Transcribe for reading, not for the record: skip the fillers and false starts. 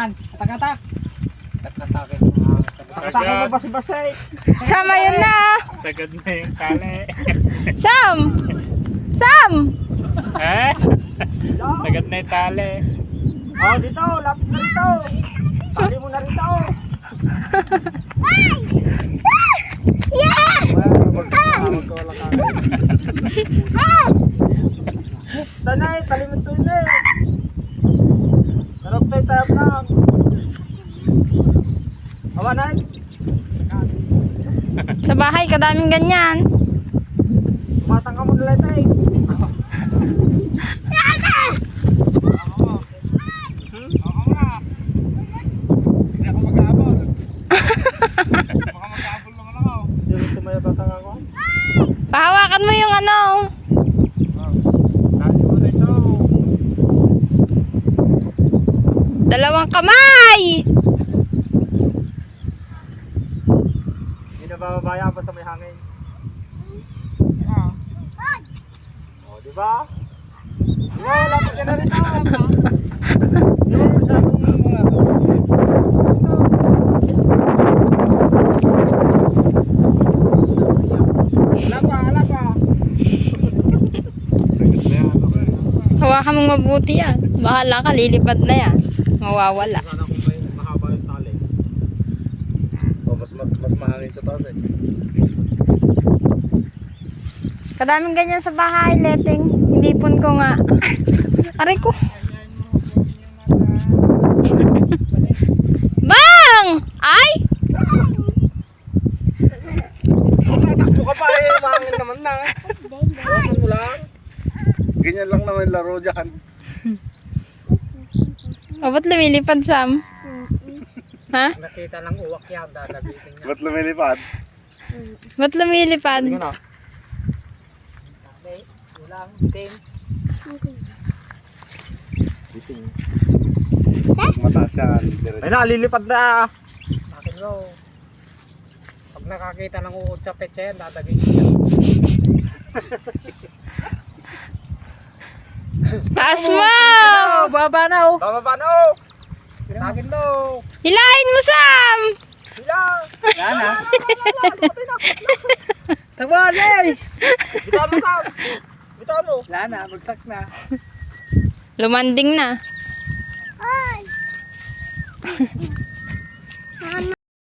yan. Atak-atak. Atak-atakin mo nga. Atak-atakin mo basi-basi. Sam, ayun na. Sagad na yung tali. Sam! Sam! Eh? Sagad na yung tali. Oh, dito. Lapit na rito. Tali mo na rito. Tanay, tali mo ito yun eh. Sarap tayo tayo lang. Awanan. Sa bahay, kadaming ganyan. Matang ka mo nila ito eh. Hindi ako mag-aabol. Baka mag-aabol naman ako. Hindi tumaya batang ako. Pahawakan mo yung ano. Tali mo na ito. Dalawang kamay! Hindi na bababaya pa sa may hangin. O, diba? Diba, lapit ka na rin ako. Diba, masyadong mga Hala pa. Hawakan mong mabuti yan. Bahala ka, lilipad na yan. Mawawala. Sana kung may mahaba yung tali. O, mas mahangin sa taas eh. Kadaming ganyan sa bahay, leteng. Inipon ko nga. Aray ko. Bang! Ay! Tatakbo ka pa eh, mahangin naman na. Huwag mo lang. Ganyan lang naman laro dyan. O, ba't lumilipad, Sam? Ha? Nakita lang uwak yan. Dadagitin niya. Ba't lumilipad? Ba't lumilipad? Hindi ko na. Okay. Ulang. Bitin. Biting. Mataas yan. Ay na, lilipad na. Akin mo. Pag nakakita ng uod sa petsa yan, dadagitin niya. Taas mo! Baba na oh. Bababa na oh. Akin mo. Hilahin mo, Sam! Sila. Yan ha. Tagwali. Bitawan mo Sam. Bitawan mo. Wala na. Bagsak na. Lumanding na.